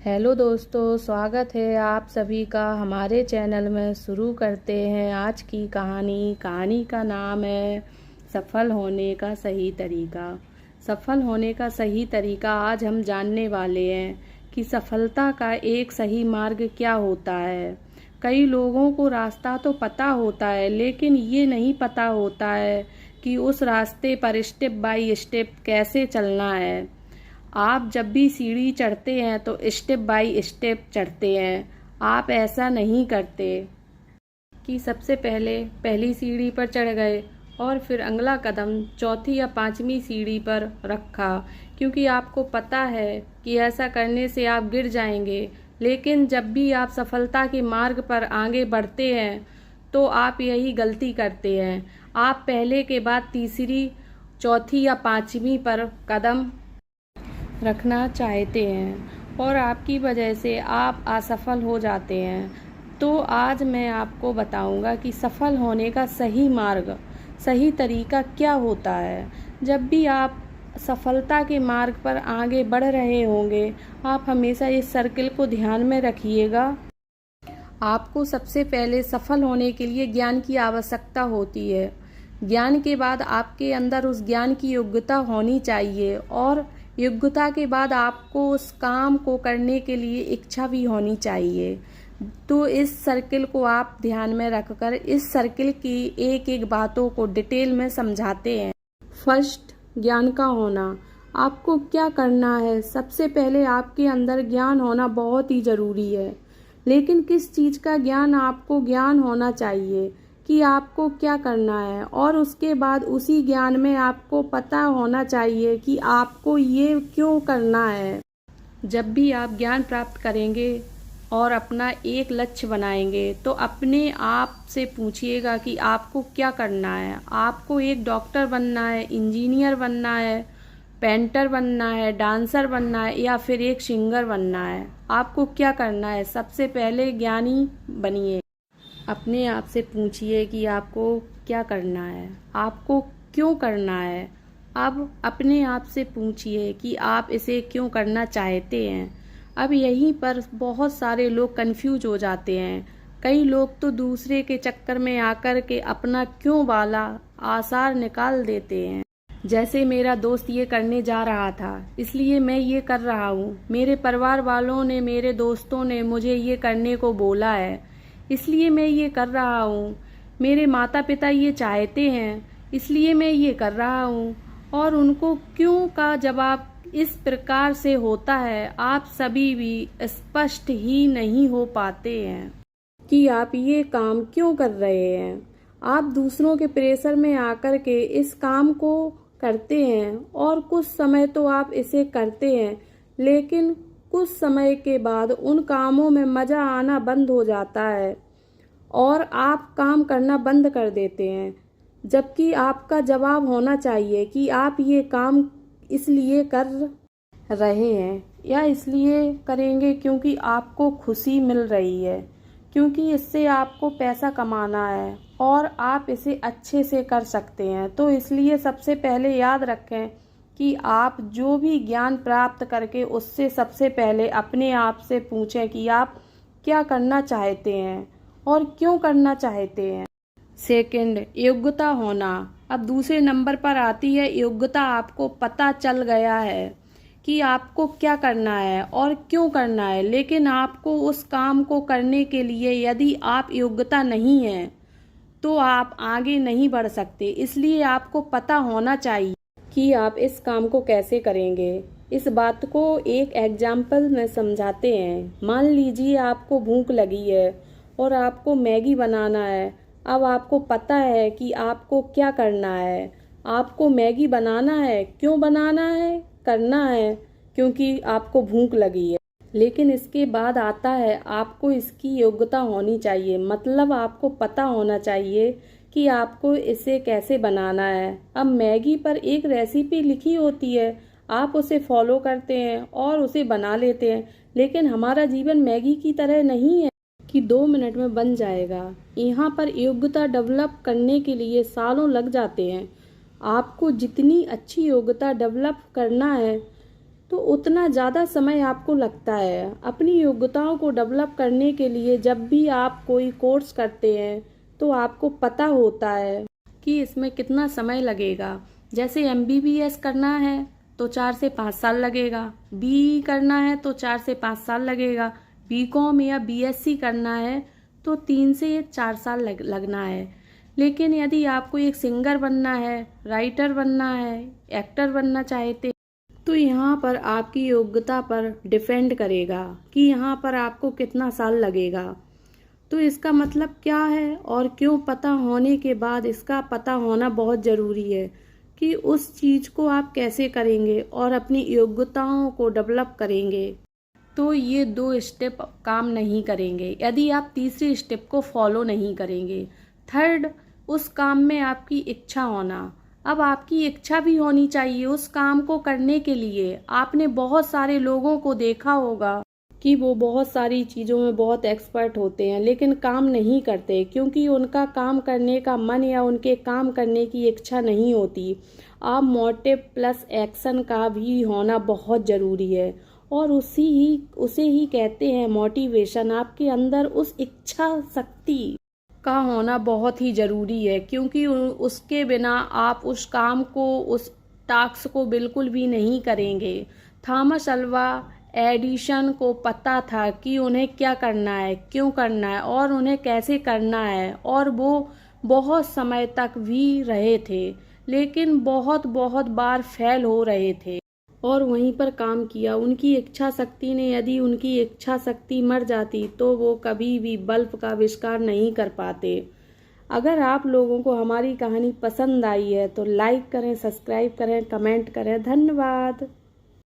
Hello दोस्तों, स्वागत है आप सभी का हमारे चैनल में। शुरू करते हैं आज की कहानी का नाम है सफल होने का सही तरीका। सफल होने का सही तरीका आज हम जानने वाले हैं कि सफलता का एक सही मार्ग क्या होता है। कई लोगों को रास्ता तो पता होता है, लेकिन ये नहीं पता होता है कि उस रास्ते पर स्टेप बाय स्टेप कैसे चलना है। आप जब भी सीढ़ी चढ़ते हैं तो स्टेप बाय स्टेप चढ़ते हैं। आप ऐसा नहीं करते कि सबसे पहले पहली सीढ़ी पर चढ़ गए और फिर अगला कदम चौथी या पांचवी सीढ़ी पर रखा, क्योंकि आपको पता है कि ऐसा करने से आप गिर जाएंगे। लेकिन जब भी आप सफलता के मार्ग पर आगे बढ़ते हैं तो आप यही गलती करते हैं। आप पहले के बाद तीसरी, चौथी या पांचवी पर कदम रखना चाहते हैं और आपकी वजह से आप असफल हो जाते हैं। तो आज मैं आपको बताऊंगा कि सफल होने का सही मार्ग, सही तरीका क्या होता है। जब भी आप सफलता के मार्ग पर आगे बढ़ रहे होंगे, आप हमेशा इस सर्किल को ध्यान में रखिएगा। आपको सबसे पहले सफल होने के लिए ज्ञान की आवश्यकता होती है। ज्ञान के बाद आपके अंदर उस ज्ञान की योग्यता होनी चाहिए और योग्यता के बाद आपको उस काम को करने के लिए इच्छा भी होनी चाहिए। तो इस सर्किल को आप ध्यान में रखकर इस सर्किल की एक एक बातों को डिटेल में समझाते हैं। फर्स्ट, ज्ञान का होना। आपको क्या करना है? सबसे पहले आपके अंदर ज्ञान होना बहुत ही ज़रूरी है। लेकिन किस चीज़ का ज्ञान? आपको ज्ञान होना चाहिए कि आपको क्या करना है, और उसके बाद उसी ज्ञान में आपको पता होना चाहिए कि आपको ये क्यों करना है। जब भी आप ज्ञान प्राप्त करेंगे और अपना एक लक्ष्य बनाएंगे तो अपने आप से पूछिएगा कि आपको क्या करना है। आपको एक डॉक्टर बनना है, इंजीनियर बनना है, पेंटर बनना है, डांसर बनना है, या फिर एक सिंगर बनना है? आपको क्या करना है? सबसे पहले ज्ञानी बनिए। अपने आप से पूछिए कि आपको क्या करना है, आपको क्यों करना है। अब अपने आप से पूछिए कि आप इसे क्यों करना चाहते हैं। अब यहीं पर बहुत सारे लोग कंफ्यूज हो जाते हैं। कई लोग तो दूसरे के चक्कर में आकर के अपना क्यों वाला आसार निकाल देते हैं। जैसे मेरा दोस्त ये करने जा रहा था इसलिए मैं ये कर रहा हूँ, मेरे परिवार वालों ने, मेरे दोस्तों ने मुझे ये करने को बोला है इसलिए मैं ये कर रहा हूँ, मेरे माता पिता ये चाहते हैं इसलिए मैं ये कर रहा हूँ। और उनको क्यों का जवाब इस प्रकार से होता है। आप सभी भी स्पष्ट ही नहीं हो पाते हैं कि आप ये काम क्यों कर रहे हैं। आप दूसरों के प्रेशर में आकर के इस काम को करते हैं और कुछ समय तो आप इसे करते हैं, लेकिन कुछ समय के बाद उन कामों में मज़ा आना बंद हो जाता है और आप काम करना बंद कर देते हैं। जबकि आपका जवाब होना चाहिए कि आप ये काम इसलिए कर रहे हैं या इसलिए करेंगे क्योंकि आपको खुशी मिल रही है, क्योंकि इससे आपको पैसा कमाना है और आप इसे अच्छे से कर सकते हैं। तो इसलिए सबसे पहले याद रखें कि आप जो भी ज्ञान प्राप्त करके उससे सबसे पहले अपने आप से पूछें कि आप क्या करना चाहते हैं और क्यों करना चाहते हैं। सेकंड, योग्यता होना। अब दूसरे नंबर पर आती है योग्यता। आपको पता चल गया है कि आपको क्या करना है और क्यों करना है, लेकिन आपको उस काम को करने के लिए यदि आप योग्यता नहीं है तो आप आगे नहीं बढ़ सकते। इसलिए आपको पता होना चाहिए कि आप इस काम को कैसे करेंगे। इस बात को एक एग्जाम्पल में समझाते हैं। मान लीजिए आपको भूख लगी है और आपको मैगी बनाना है। अब आपको पता है कि आपको क्या करना है। आपको मैगी बनाना है। क्यों बनाना है? करना है क्योंकि आपको भूख लगी है। लेकिन इसके बाद आता है आपको इसकी योग्यता होनी चाहिए, मतलब आपको पता होना चाहिए कि आपको इसे कैसे बनाना है। अब मैगी पर एक रेसिपी लिखी होती है, आप उसे फॉलो करते हैं और उसे बना लेते हैं, लेकिन हमारा जीवन मैगी की तरह नहीं है कि 2 मिनट में बन जाएगा। यहाँ पर योग्यता डेवलप करने के लिए सालों लग जाते हैं। आपको जितनी अच्छी योग्यता डेवलप करना है तो उतना ज़्यादा समय आपको लगता है। अपनी योग्यताओं को डेवलप करने के लिए जब भी आप कोई कोर्स करते हैं तो आपको पता होता है कि इसमें कितना समय लगेगा। जैसे MBBS करना है तो 4 से 5 साल लगेगा, BE करना है तो 4 से 5 साल लगेगा, BCom या BSc करना है तो 3 से 4 साल लगना है। लेकिन यदि आपको एक सिंगर बनना है, राइटर बनना है, एक्टर बनना चाहते तो यहाँ पर आपकी योग्यता पर डिपेंड करेगा कि यहाँ पर आपको कितना साल लगेगा। तो इसका मतलब क्या है और क्यों पता होने के बाद इसका पता होना बहुत ज़रूरी है कि उस चीज़ को आप कैसे करेंगे और अपनी योग्यताओं को डेवलप करेंगे। तो ये 2 स्टेप काम नहीं करेंगे यदि आप तीसरी स्टेप को फॉलो नहीं करेंगे। थर्ड, उस काम में आपकी इच्छा होना। अब आपकी इच्छा भी होनी चाहिए उस काम को करने के लिए। आपने बहुत सारे लोगों को देखा होगा कि वो बहुत सारी चीज़ों में बहुत एक्सपर्ट होते हैं लेकिन काम नहीं करते क्योंकि उनका काम करने का मन या उनके काम करने की इच्छा नहीं होती। आप मोटिव प्लस एक्शन का भी होना बहुत ज़रूरी है और उसे ही कहते हैं मोटिवेशन। आपके अंदर उस इच्छा शक्ति का होना बहुत ही ज़रूरी है क्योंकि उसके बिना आप उस काम को, उस टास्क को बिल्कुल भी नहीं करेंगे। थॉमस अल्वा एडिसन को पता था कि उन्हें क्या करना है, क्यों करना है और उन्हें कैसे करना है, और वो बहुत समय तक भी रहे थे लेकिन बहुत बार फेल हो रहे थे और वहीं पर काम किया। उनकी इच्छा शक्ति ने, यदि उनकी इच्छा शक्ति मर जाती तो वो कभी भी बल्ब का आविष्कार नहीं कर पाते। अगर आप लोगों को हमारी कहानी पसंद आई है तो लाइक करें, सब्सक्राइब करें, कमेंट करें। धन्यवाद।